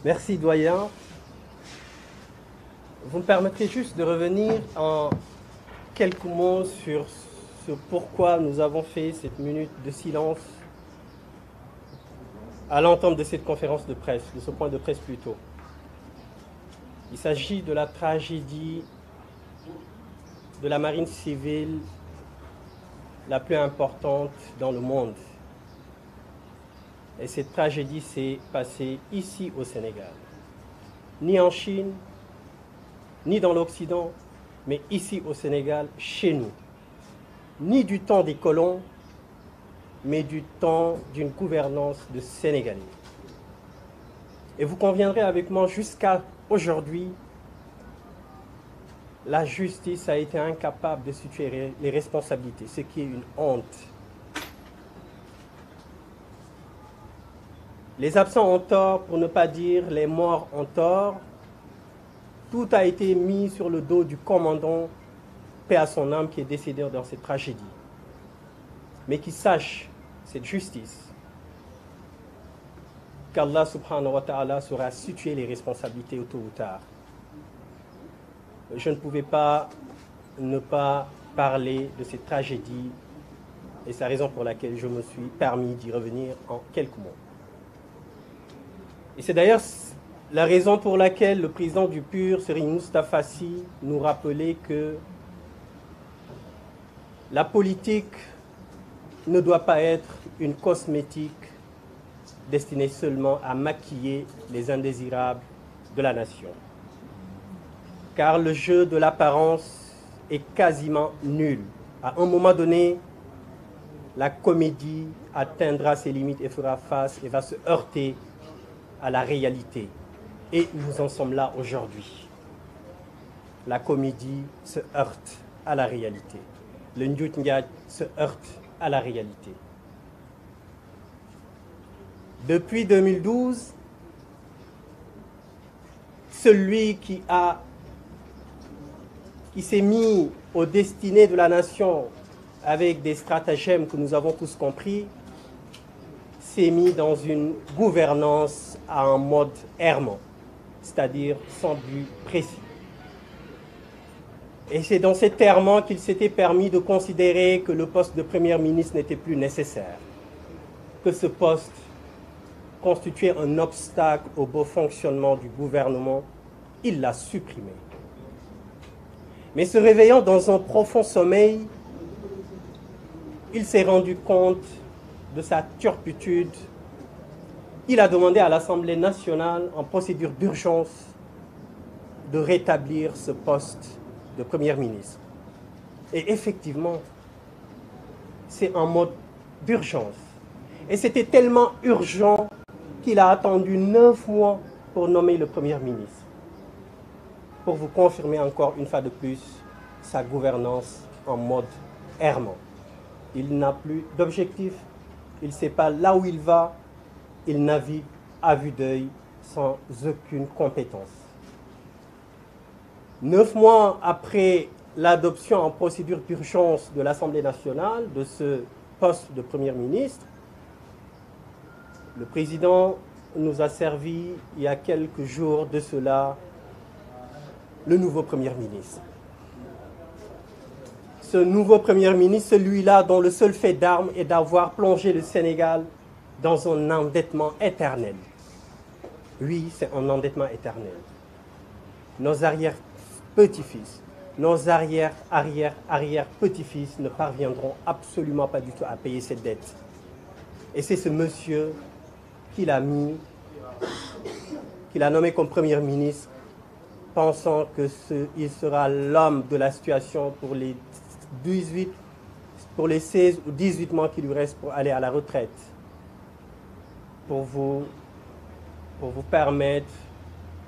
Merci, doyen. Vous me permettrez juste de revenir en quelques mots sur ce pourquoi nous avons fait cette minute de silence à l'entente de cette conférence de presse, de ce point de presse plutôt. Il s'agit de la tragédie de la marine civile la plus importante dans le monde. Et cette tragédie s'est passée ici au Sénégal. Ni en Chine, ni dans l'Occident, mais ici au Sénégal, chez nous. Ni du temps des colons, mais du temps d'une gouvernance de Sénégalais. Et vous conviendrez avec moi, jusqu'à aujourd'hui, la justice a été incapable de situer les responsabilités, ce qui est une honte. Les absents ont tort, pour ne pas dire les morts ont tort. Tout a été mis sur le dos du commandant, paix à son âme, qui est décédé dans cette tragédie. Mais qu'il sache, cette justice, qu'Allah subhanahu wa ta'ala saura situer les responsabilités tôt ou tard. Je ne pouvais pas ne pas parler de cette tragédie, et c'est la raison pour laquelle je me suis permis d'y revenir en quelques mots. Et c'est d'ailleurs la raison pour laquelle le président du PUR, Serigne Moustapha Sy, nous rappelait que la politique ne doit pas être une cosmétique destinée seulement à maquiller les indésirables de la nation. Car le jeu de l'apparence est quasiment nul. À un moment donné, la comédie atteindra ses limites et fera face et va se heurter à la réalité. Et nous en sommes là aujourd'hui. La comédie se heurte à la réalité. Le Njout Ndiaye se heurte à la réalité. Depuis 2012, celui qui s'est mis aux destinées de la nation avec des stratagèmes que nous avons tous compris, s'est mis dans une gouvernance à un mode errant, c'est-à-dire sans but précis. Et c'est dans cet errement qu'il s'était permis de considérer que le poste de Premier ministre n'était plus nécessaire, que ce poste constituait un obstacle au bon fonctionnement du gouvernement. Il l'a supprimé. Mais se réveillant dans un profond sommeil, il s'est rendu compte de sa turpitude. Il a demandé à l'Assemblée nationale, en procédure d'urgence, de rétablir ce poste de Premier ministre. Et effectivement, c'est en mode d'urgence. Et c'était tellement urgent qu'il a attendu 9 mois pour nommer le Premier ministre. Pour vous confirmer encore une fois de plus sa gouvernance en mode errant. Il n'a plus d'objectif, il ne sait pas là où il va, il navigue à vue d'œil sans aucune compétence. 9 mois après l'adoption en procédure d'urgence de l'Assemblée nationale de ce poste de Premier ministre, le président nous a servi il y a quelques jours de cela le nouveau Premier ministre. Ce nouveau Premier ministre, celui-là dont le seul fait d'armes est d'avoir plongé le Sénégal dans un endettement éternel. Oui, c'est un endettement éternel. Nos arrière-petits-fils, nos arrière-petits-fils ne parviendront absolument pas du tout à payer cette dette. Et c'est ce monsieur qu'il a nommé comme Premier ministre, pensant qu'il sera l'homme de la situation pour les 16 ou 18 mois qui lui restent pour aller à la retraite. Pour vous permettre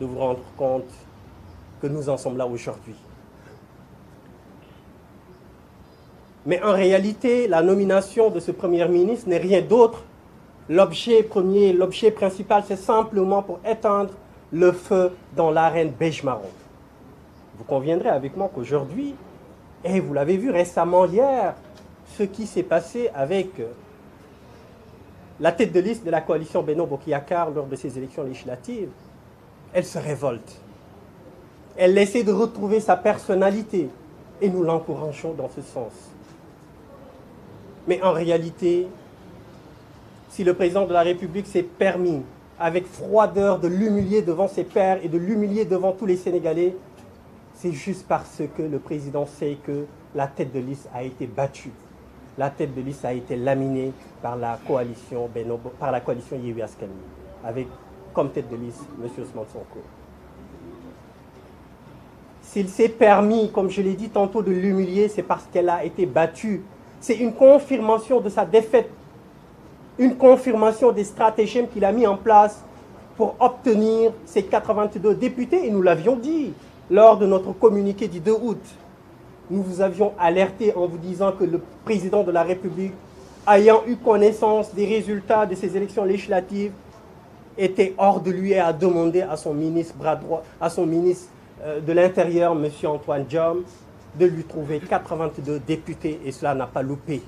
de vous rendre compte que nous en sommes là aujourd'hui. Mais en réalité, la nomination de ce Premier ministre n'est rien d'autre. L'objet principal, c'est simplement pour éteindre le feu dans l'arène beige-marron. Vous conviendrez avec moi qu'aujourd'hui, et vous l'avez vu récemment hier, ce qui s'est passé avec la tête de liste de la coalition Benno Bokk Yakaar lors de ces élections législatives, elle se révolte. Elle essaie de retrouver sa personnalité et nous l'encourageons dans ce sens. Mais en réalité, si le président de la République s'est permis avec froideur de l'humilier devant ses pairs et de l'humilier devant tous les Sénégalais, c'est juste parce que le président sait que la tête de liste a été battue. La tête de liste a été laminée par la coalition Yewwi Askan Wi, avec comme tête de liste M. Ousmane Sonko. S'il s'est permis, comme je l'ai dit tantôt, de l'humilier, c'est parce qu'elle a été battue. C'est une confirmation de sa défaite, une confirmation des stratagèmes qu'il a mis en place pour obtenir ses 82 députés. Et nous l'avions dit lors de notre communiqué du 2 août. Nous vous avions alerté en vous disant que le président de la République, ayant eu connaissance des résultats de ces élections législatives, était hors de lui et a demandé à son ministre bras droit, à son ministre de l'Intérieur, M. Antoine Diome, de lui trouver 82 députés et cela n'a pas loupé.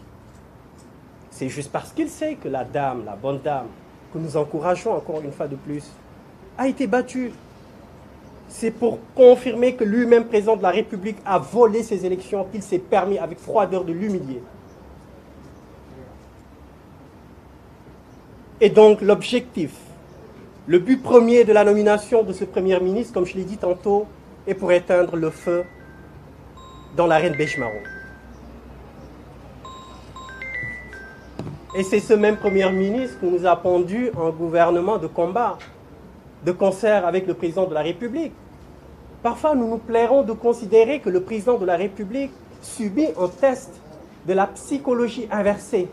C'est juste parce qu'il sait que la dame, la bonne dame, que nous encourageons encore une fois de plus, a été battue. C'est pour confirmer que lui-même, président de la République, a volé ces élections, qu'il s'est permis avec froideur de l'humilier. Et donc l'objectif, le but premier de la nomination de ce Premier ministre, comme je l'ai dit tantôt, est pour éteindre le feu dans l'arène Béchemaro. Et c'est ce même Premier ministre qui nous a pondu un gouvernement de combat, de concert avec le président de la République. Parfois, nous nous plairons de considérer que le président de la République subit un test de la psychologie inversée.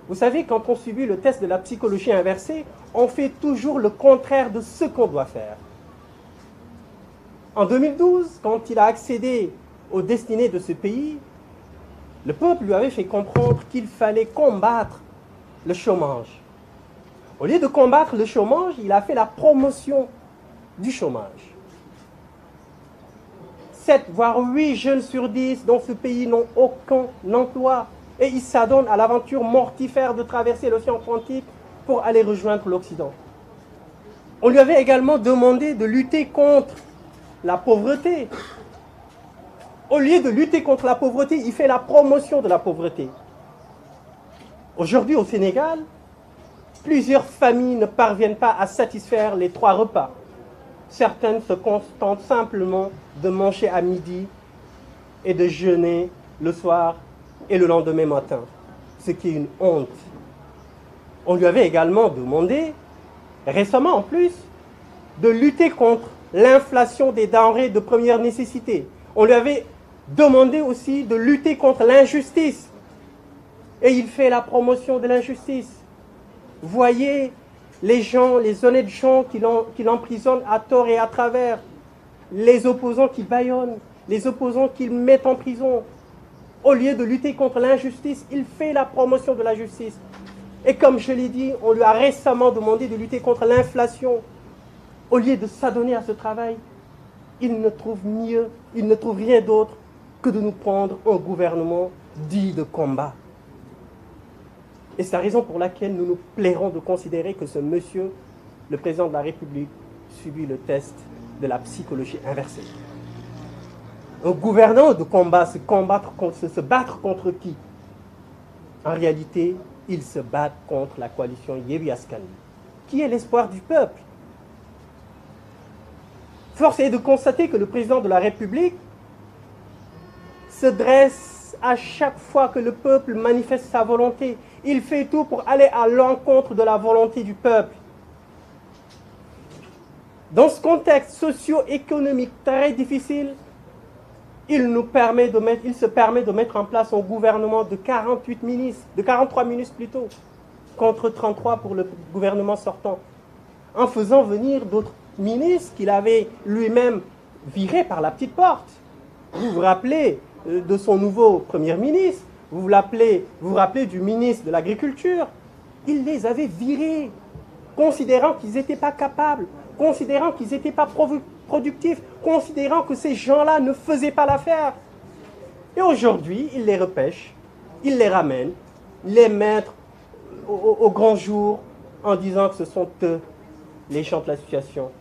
Vous savez, quand on subit le test de la psychologie inversée, on fait toujours le contraire de ce qu'on doit faire. En 2012, quand il a accédé aux destinées de ce pays, le peuple lui avait fait comprendre qu'il fallait combattre le chômage. Au lieu de combattre le chômage, il a fait la promotion du chômage. 7 voire 8 jeunes sur 10 dans ce pays n'ont aucun emploi et ils s'adonnent à l'aventure mortifère de traverser l'océan Atlantique pour aller rejoindre l'Occident. On lui avait également demandé de lutter contre la pauvreté. Au lieu de lutter contre la pauvreté, il fait la promotion de la pauvreté. Aujourd'hui, au Sénégal, plusieurs familles ne parviennent pas à satisfaire les 3 repas. Certaines se contentent simplement de manger à midi et de jeûner le soir et le lendemain matin, ce qui est une honte. On lui avait également demandé, récemment en plus, de lutter contre l'inflation des denrées de première nécessité. On lui avait demandé aussi de lutter contre l'injustice. Et il fait la promotion de l'injustice. Voyez les gens, les honnêtes gens qui l'emprisonnent à tort et à travers, les opposants qui bâillonnent, les opposants qu'il met en prison. Au lieu de lutter contre l'injustice, il fait la promotion de la justice. Et comme je l'ai dit, on lui a récemment demandé de lutter contre l'inflation. Au lieu de s'adonner à ce travail, il ne trouve mieux, il ne trouve rien d'autre que de nous prendre un gouvernement dit de combat. Et c'est la raison pour laquelle nous nous plairons de considérer que ce monsieur, le président de la République, subit le test de la psychologie inversée. Un gouvernement de combat, se battre contre qui? En réalité, ils se battent contre la coalition Yewwi Askan Wi, qui est l'espoir du peuple. Force est de constater que le président de la République se dresse à chaque fois que le peuple manifeste sa volonté. Il fait tout pour aller à l'encontre de la volonté du peuple. Dans ce contexte socio-économique très difficile, il se permet de mettre en place un gouvernement de 48 ministres, de 43 ministres plutôt, contre 33 pour le gouvernement sortant, en faisant venir d'autres ministres qu'il avait lui-même virés par la petite porte. Vous vous rappelez de son nouveau Premier ministre, vous vous rappelez du ministre de l'Agriculture, il les avait virés, considérant qu'ils n'étaient pas capables, considérant qu'ils n'étaient pas productifs, considérant que ces gens-là ne faisaient pas l'affaire. Et aujourd'hui, il les repêche, il les ramène, les mettre au grand jour en disant que ce sont eux les gens de la situation.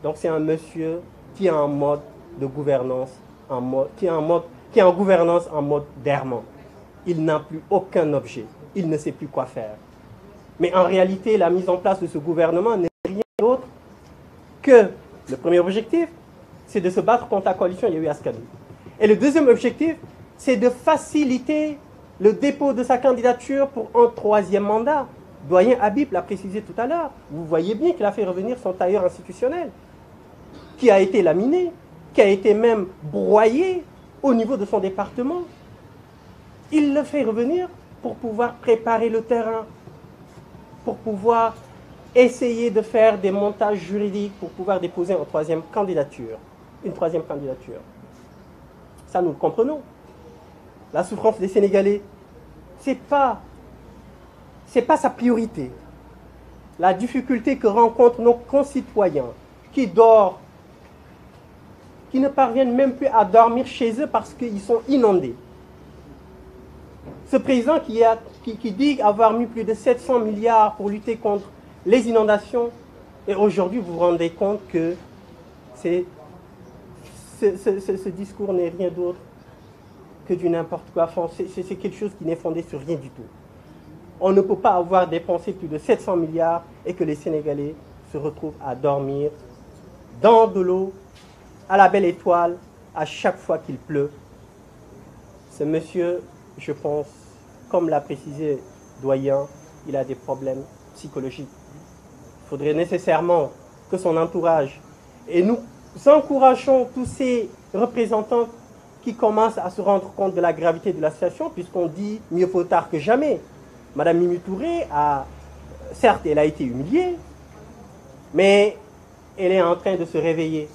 Donc c'est un monsieur qui est en mode de gouvernance, qui est en gouvernance en mode d'errement. Il n'a plus aucun objet, il ne sait plus quoi faire. Mais en réalité, la mise en place de ce gouvernement n'est rien d'autre que le premier objectif, c'est de se battre contre la coalition Yewwi Askan Wi. Et le deuxième objectif, c'est de faciliter le dépôt de sa candidature pour un troisième mandat. Doyen Habib l'a précisé tout à l'heure. Vous voyez bien qu'il a fait revenir son tailleur institutionnel, qui a été laminé, qui a été même broyé au niveau de son département. Il le fait revenir pour pouvoir préparer le terrain, pour pouvoir essayer de faire des montages juridiques, pour pouvoir déposer une troisième candidature. Ça, nous le comprenons. La souffrance des Sénégalais, c'est pas sa priorité. La difficulté que rencontrent nos concitoyens qui dorment, qui ne parviennent même plus à dormir chez eux parce qu'ils sont inondés. Ce président qui dit avoir mis plus de 700 milliards pour lutter contre les inondations, et aujourd'hui vous vous rendez compte que ce discours n'est rien d'autre que du n'importe quoi. Enfin, c'est quelque chose qui n'est fondé sur rien du tout. On ne peut pas avoir dépensé plus de 700 milliards et que les Sénégalais se retrouvent à dormir dans de l'eau, à la belle étoile, à chaque fois qu'il pleut. Ce monsieur, je pense, comme l'a précisé Doyen, il a des problèmes psychologiques. Il faudrait nécessairement que son entourage, et nous encourageons tous ces représentants qui commencent à se rendre compte de la gravité de la situation, puisqu'on dit mieux vaut tard que jamais. Madame Mimi Touré, certes, elle a été humiliée, mais elle est en train de se réveiller.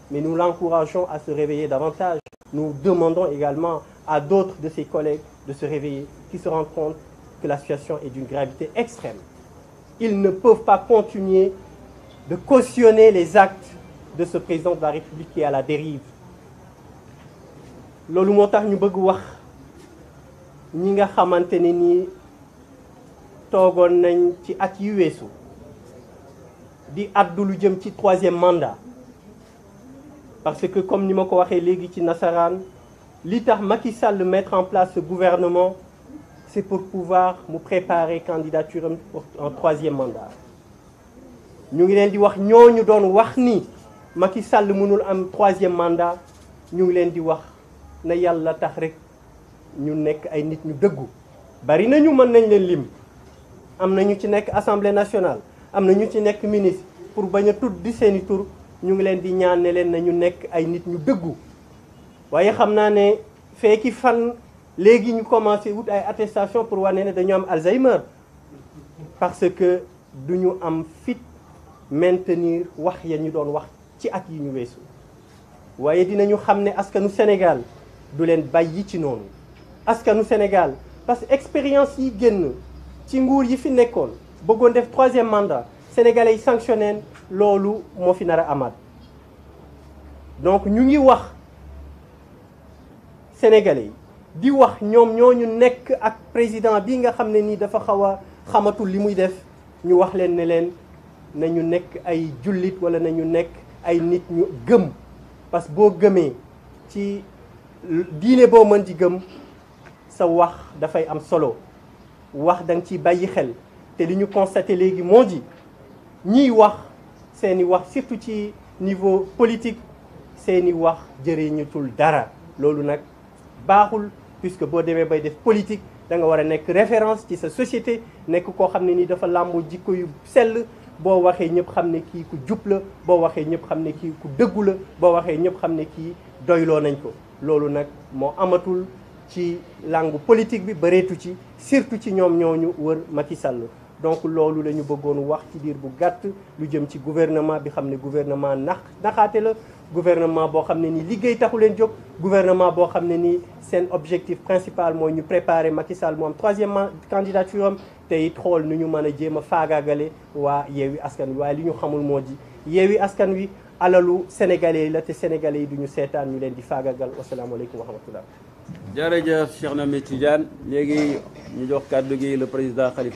Mais nous l'encourageons à se réveiller davantage. Nous demandons également à d'autres de ses collègues de se réveiller, qui se rendent compte que la situation est d'une gravité extrême. Ils ne peuvent pas continuer de cautionner les actes de ce président de la République qui est à la dérive. Loolu moo tax ñu bëgg wax ñi nga xamante ne nii toogoon nañ ci at yu weesu di addu lu jëm ci troisième mandat, parce que comme ni ma ko waxee léegi ci nasaraan, li tax Macky Sall mettre en place ce gouvernement, c'est pour pouvoir mu préparer candidature pour un troisième mandat. ñu ngi leen di wax ñooñu doon wax ni Macky Sall mënul am troisième mandat, ñu ngi leen di wax na yàlla tax rek ñu nekk ay nit ñu dëggu. Bari nañu mën nañ leen lim, am na ñu ci nekk assemblée nationale, am na ñu ci nekk ministre, pour bañ a tudd di seeni tur, ñu ngi leen di ñaan ne leen na ñu nekk ay nit ñu dëggu. waaye xam naa ne fekki fan léegi ñu commencé wut ay attestation pour wane ne dañu am Alzheimer, parce que du ñu am fit maintenir wax ya ñu doon wax ci at yi ñu weesu. waaye dinañu xam ne askanu Sénégal du leen bàyyi ci noonu. askanu Sénégal parce que expérience yi génn ci nguur yi fi nekkoon bëggoon def troisième mandat, sénégalais yi sanctionné loolu moo fi nar a amaat. donc ñu ngi wax sénégalais yi di wax ñoom ñooñu nekk ak président bi nga xam ne nii dafa xaw a xamatul li muy def, ñu wax leen ne leen nañu nekk ay jullit wala nañu nekk ay nit ñu gëm. parce que boo gëmee ci diine boo mën di gëm, sa wax dafay am solo, wax da nga ciy bàyyi xel. te li ñu constaté léegi moo di ñiy wax seeni wax surtout ci niveau politique seeni wax jëriñutul dara. loolu nag baaxul, puisque boo demee bay def politique da nga war a nekk référence ci sa société, nekk koo xam ne nii dafa làmbu jikko yu sell. boo waxee ñëpp xam ne kii ku jub la, boo waxee ñëpp xam ne kii ku dëggu la, boo waxee ñëpp xam ne kii doyloo nañ ko. loolu nag moo amatul ci langue politique bi, bëreetu ci, surtout ci ñoom ñooñu wër Macky Sall. donc loolu la ñu bëggoon wax ci diir bu gàtt lu jëm ci gouvernement bi, xam ne gouvernement naxaate la, gouvernement boo xam ne nii liggéey taxu leen jóg, gouvernement boo xam ne nii seen objectif principal mooy ñu préparer Macky Sall mu am troisième candidature am, te it xool nu ñu mën a jéem a faagaagale waa Yewwi Askan Wi. waaye li ñu xamul moo di Yewwi Askan Wi alalu sénégalais yi la, te sénégalais yi duñu seetaan ñu leen di faagaagal. wasalaamaaleykum wa rahmatullah. jërëjëf Cheikh Ahmed Tidiane. léegi ñu jox kàddu gi le président Khalifa